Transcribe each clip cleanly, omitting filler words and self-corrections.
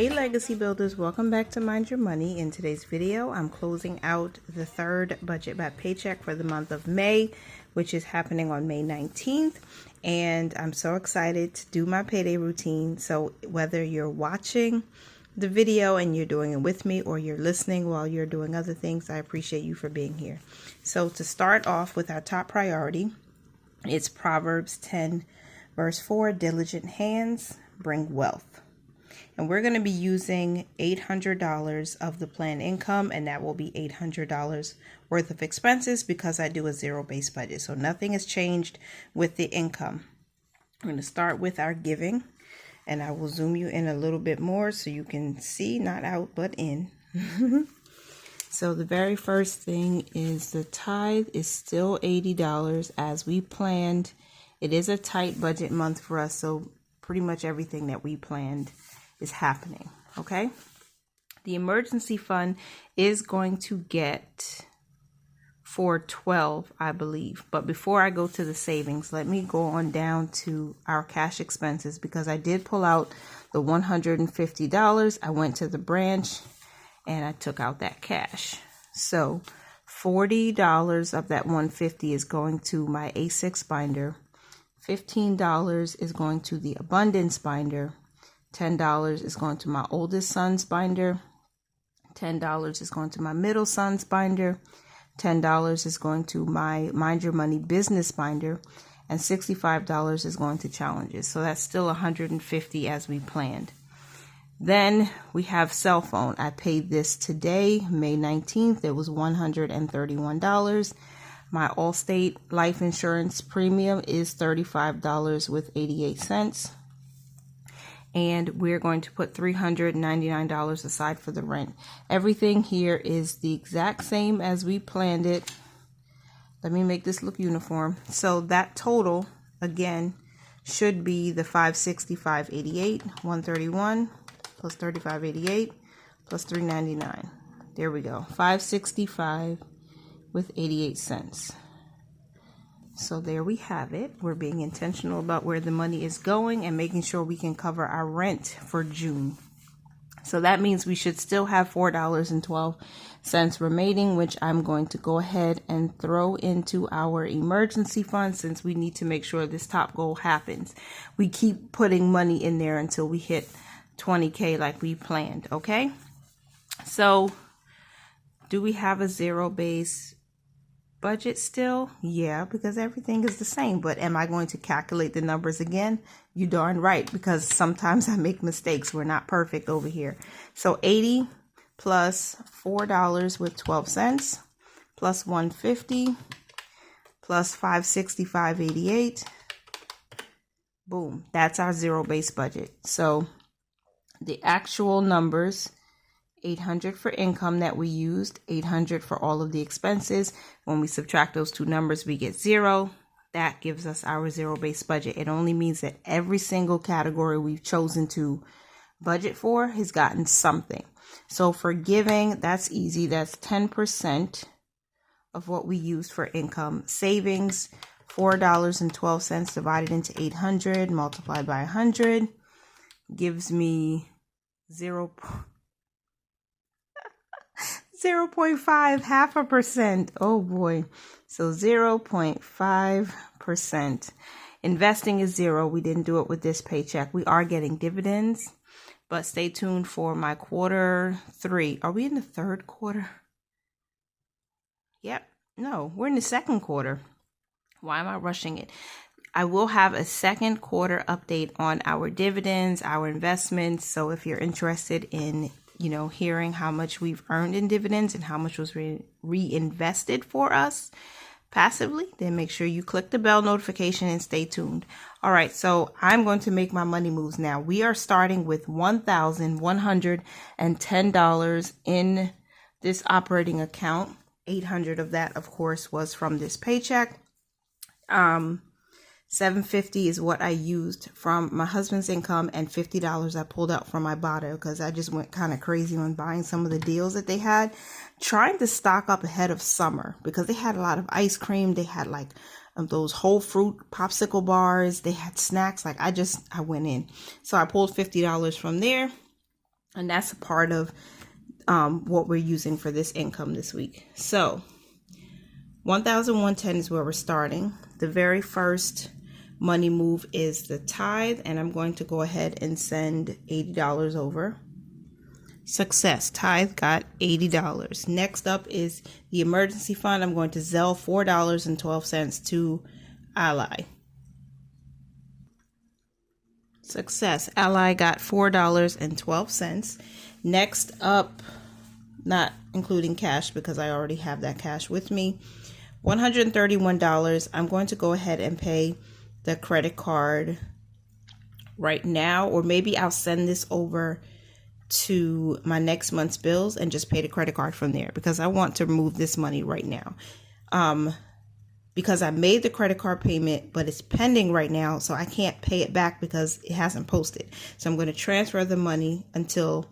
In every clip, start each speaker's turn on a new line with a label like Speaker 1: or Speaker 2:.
Speaker 1: Hey legacy builders, welcome back to Mind Your Money. In today's video, I'm closing out the third budget by Paycheck for the month of May, which is happening on May 19th. And I'm so excited to do my payday routine. So whether you're watching the video and you're doing it with me or you're listening while you're doing other things, I appreciate you for being here. So to start off with our top priority, it's Proverbs 10 verse 4, diligent hands bring wealth. And we're going to be using $800 of the planned income, and that will be $800 worth of expenses because I do a zero-based budget. So nothing has changed with the income. I'm going to start with our giving, and I will zoom you in a little bit more so you can see, not out, but in. So the very first thing is the tithe is still $80 as we planned. It is a tight budget month for us, so pretty much everything that we planned is happening. Okay, the emergency fund is going to get $412, I believe. But before I go to the savings, let me go on down to our cash expenses because I did pull out the $150. I went to the branch and I took out that cash. So $40 of that $150 is going to my A6 binder. $15 is going to the abundance binder. $10 is going to my oldest son's binder. $10 is going to my middle son's binder. $10 is going to my Mind Your Money business binder. And $65 is going to challenges. So that's still $150 as we planned. Then we have cell phone. I paid this today, May 19th. It was $131. My Allstate life insurance premium is $35 with 88 cents. And we're going to put $399 aside for the rent. Everything here is the exact same as we planned it. Let me make this look uniform. So that total, again, should be the $565.88, $131 plus $35.88 plus $399. There we go, $565 with 88 cents. So there we have it. We're being intentional about where the money is going and making sure we can cover our rent for June. So that means we should still have $4.12 remaining, which I'm going to go ahead and throw into our emergency fund since we need to make sure this top goal happens. We keep putting money in there until we hit 20K like we planned, okay? So do we have a zero-based budget still? Yeah, because everything is the same. But am I going to calculate the numbers again? You darn right, because sometimes I make mistakes. We're not perfect over here. So 80 plus $4 with 12 cents plus 150 plus 565.88. Boom, that's our zero-based budget. So the actual numbers, 800 for income that we used, 800 for all of the expenses. When we subtract those two numbers, we get 0. That gives us our zero-based budget. It only means that every single category we've chosen to budget for has gotten something. So for giving, that's easy. That's 10% of what we used for income. Savings, $4.12 divided into 800 multiplied by 100 gives me 0.5, half a percent. Oh boy. So 0.5%. Investing is 0. We didn't do it with this paycheck. We are getting dividends, but stay tuned for my quarter 3. Are we in the third quarter? Yep. No, we're in the second quarter. Why am I rushing it? I will have a second quarter update on our dividends, our investments. So if you're interested in hearing how much we've earned in dividends and how much was reinvested for us passively, then make sure you click the bell notification and stay tuned. All right, so I'm going to make my money moves now. We are starting with $1,110 in this operating account. 800 of that, of course, was from this paycheck. $750 is what I used from my husband's income, and $50 I pulled out from my Ibotta because I just went kind of crazy on buying some of the deals that they had, trying to stock up ahead of summer because they had a lot of ice cream. They had like those whole fruit popsicle bars. They had snacks. Like I went in. So I pulled $50 from there. And that's a part of what we're using for this income this week. So 1,110 is where we're starting. The very first money move is the tithe, and I'm going to go ahead and send $80 over. Success. Tithe got $80. Next up is the emergency fund. I'm going to Zelle $4.12 to Ally. Success. Ally got $4.12. Next up, not including cash because I already have that cash with me, $131. I'm going to go ahead and pay the credit card right now, or maybe I'll send this over to my next month's bills and just pay the credit card from there, because I want to remove this money right now. Because I made the credit card payment, but it's pending right now, so I can't pay it back because it hasn't posted. So I'm going to transfer the money until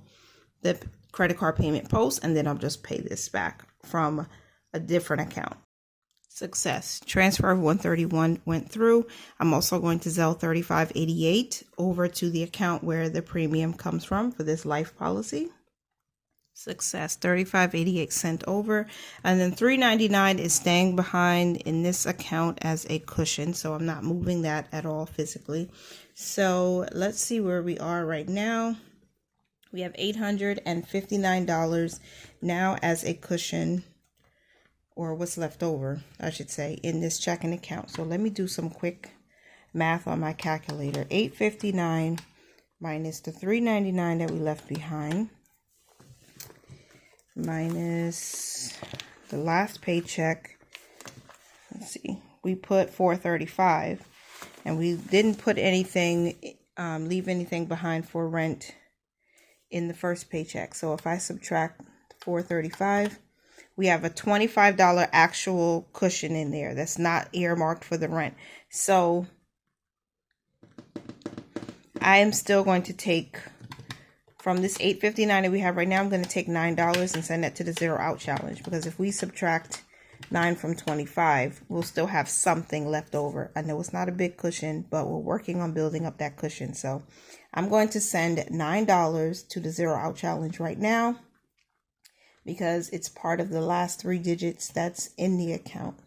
Speaker 1: the credit card payment posts, and then I'll just pay this back from a different account. Success. Transfer of $131 went through. I'm also going to Zelle $35.88 over to the account where the premium comes from for this life policy. Success. $35.88 sent over. And then $3.99 is staying behind in this account as a cushion, so I'm not moving that at all physically. So let's see where we are right now. We have $859 now as a cushion, or what's left over, I should say, in this checking account. So let me do some quick math on my calculator. $859 minus the $3.99 that we left behind, minus the last paycheck. Let's see, we put $435, and we didn't put anything, leave anything behind for rent in the first paycheck. So if I subtract $435, we have a $25 actual cushion in there that's not earmarked for the rent. So I am still going to take from this $859 that we have right now, I'm going to take $9 and send that to the zero out challenge, because if we subtract 9 from 25, we'll still have something left over. I know it's not a big cushion, but we're working on building up that cushion. So I'm going to send $9 to the zero out challenge right now, because it's part of the last 3 digits that's in the account.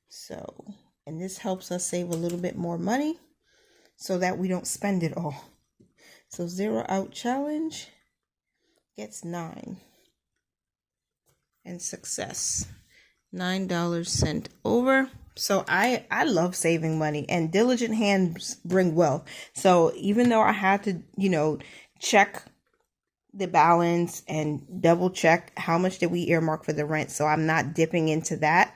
Speaker 1: So, and this helps us save a little bit more money so that we don't spend it all. So zero out challenge gets 9. And success. $9 sent over. So I love saving money, and diligent hands bring wealth. So even though I had to, check the balance and double check how much did we earmark for the rent, so I'm not dipping into that,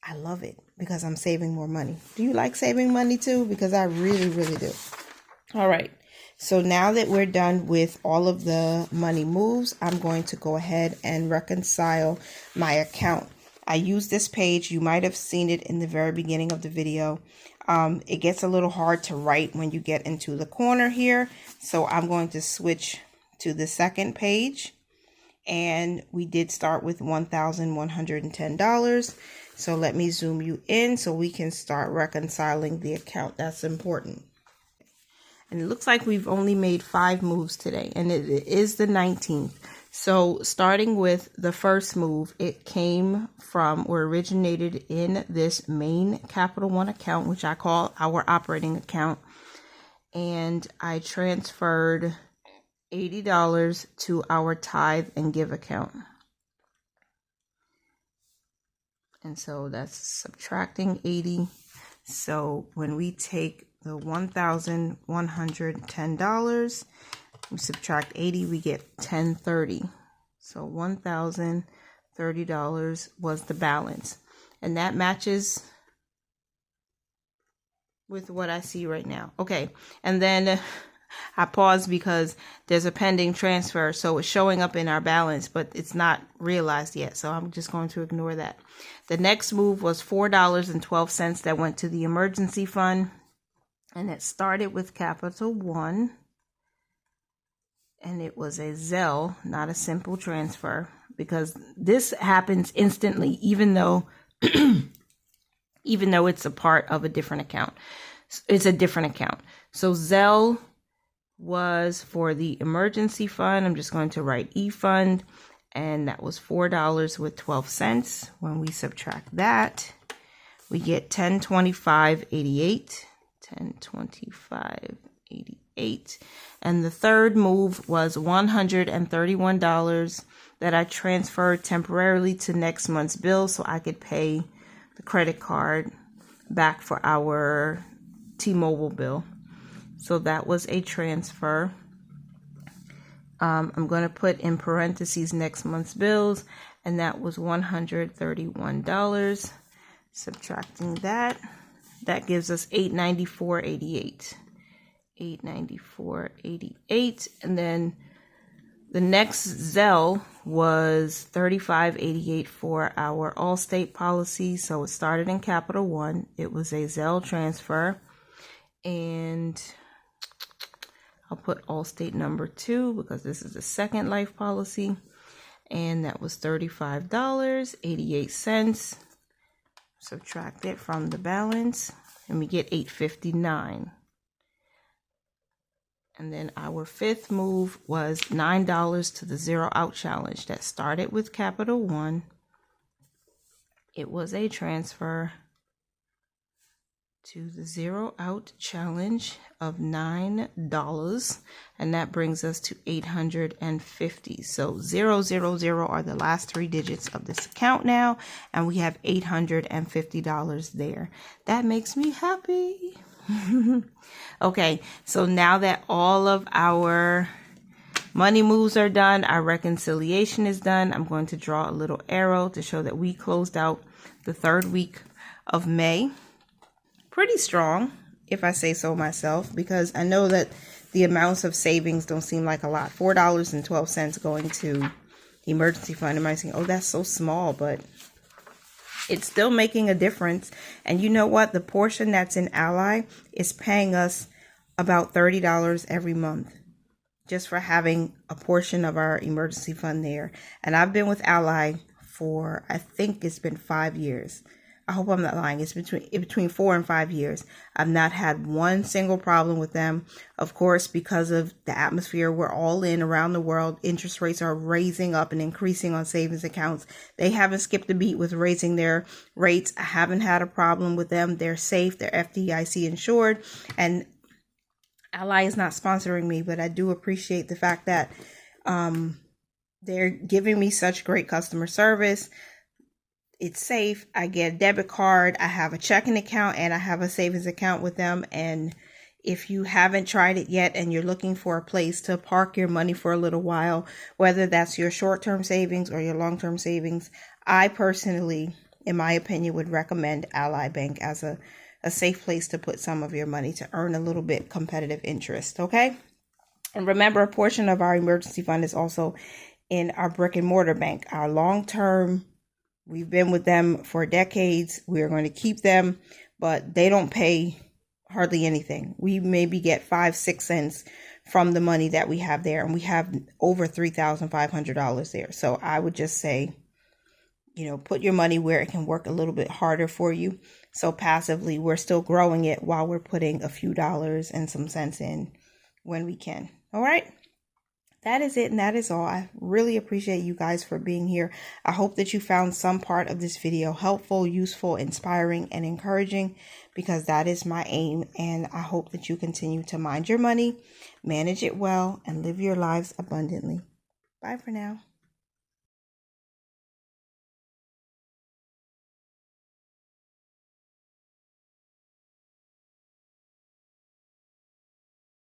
Speaker 1: I love it because I'm saving more money. Do you like saving money too? Because I really, really do. All right. So now that we're done with all of the money moves, I'm going to go ahead and reconcile my account. I use this page. You might have seen it in the very beginning of the video. It gets a little hard to write when you get into the corner here. So I'm going to switch to the second page. And we did start with $1,110. So let me zoom you in so we can start reconciling the account. That's important. And it looks like we've only made 5 moves today, and it is the 19th. So starting with the first move, it came from or originated in this main Capital One account, which I call our operating account. And I transferred $80 to our tithe and give account. And so that's subtracting 80. So when we take the $1,110, we subtract 80, we get $1,030. So $1,030 was the balance. And that matches with what I see right now. Okay. And then I paused because there's a pending transfer. So it's showing up in our balance, but it's not realized yet. So I'm just going to ignore that. The next move was $4.12 that went to the emergency fund. And it started with Capital One. And it was a Zelle, not a simple transfer, because this happens instantly, even though it's a part of a different account. It's a different account. So Zelle was for the emergency fund. I'm just going to write e-fund, and that was $4.12. When we subtract that, we get $10.25.88. $10.25.88. And the third move was $131 that I transferred temporarily to next month's bill so I could pay the credit card back for our T-Mobile bill. So that was a transfer. I'm going to put in parentheses next month's bills, and that was $131. Subtracting that, that gives us $894.88. $894.88. And then the next Zelle was $35.88 for our Allstate policy. So it started in Capital One. It was a Zelle transfer. And I'll put Allstate number 2 because this is the second life policy. And that was $35.88. Subtract it from the balance, and we get $859. And then our fifth move was $9 to the Zero Out Challenge. That started with Capital One. It was a transfer to the Zero Out Challenge of $9, and that brings us to $850. So 000 are the last 3 digits of this account now, and we have $850 there. That makes me happy. Okay, so now that all of our money moves are done, our reconciliation is done, I'm going to draw a little arrow to show that we closed out the 3rd week of May. Pretty strong, if I say so myself, because I know that the amounts of savings don't seem like a lot. $4.12 going to the emergency fund. You might think, oh, that's so small, but it's still making a difference. And you know what? The portion that's in Ally is paying us about $30 every month just for having a portion of our emergency fund there. And I've been with Ally for, I think it's been 5 years. I hope I'm not lying. It's between 4 and 5 years. I've not had one single problem with them. Of course, because of the atmosphere we're all in around the world, interest rates are raising up and increasing on savings accounts. They haven't skipped a beat with raising their rates. I haven't had a problem with them. They're safe. They're FDIC insured. And Ally is not sponsoring me, but I do appreciate the fact that they're giving me such great customer service. It's safe. I get a debit card. I have a checking account and I have a savings account with them. And if you haven't tried it yet and you're looking for a place to park your money for a little while, whether that's your short-term savings or your long-term savings, I personally, in my opinion, would recommend Ally Bank as a safe place to put some of your money to earn a little bit competitive interest. Okay. And remember, a portion of our emergency fund is also in our brick and mortar bank, our long-term. We've been with them for decades. We are going to keep them, but they don't pay hardly anything. We maybe get 5-6 cents from the money that we have there, and we have over $3,500 there. So I would just say, put your money where it can work a little bit harder for you. So passively, we're still growing it while we're putting a few dollars and some cents in when we can. All right. That is it, and that is all. I really appreciate you guys for being here. I hope that you found some part of this video helpful, useful, inspiring, and encouraging, because that is my aim. And I hope that you continue to mind your money, manage it well, and live your lives abundantly. Bye for now.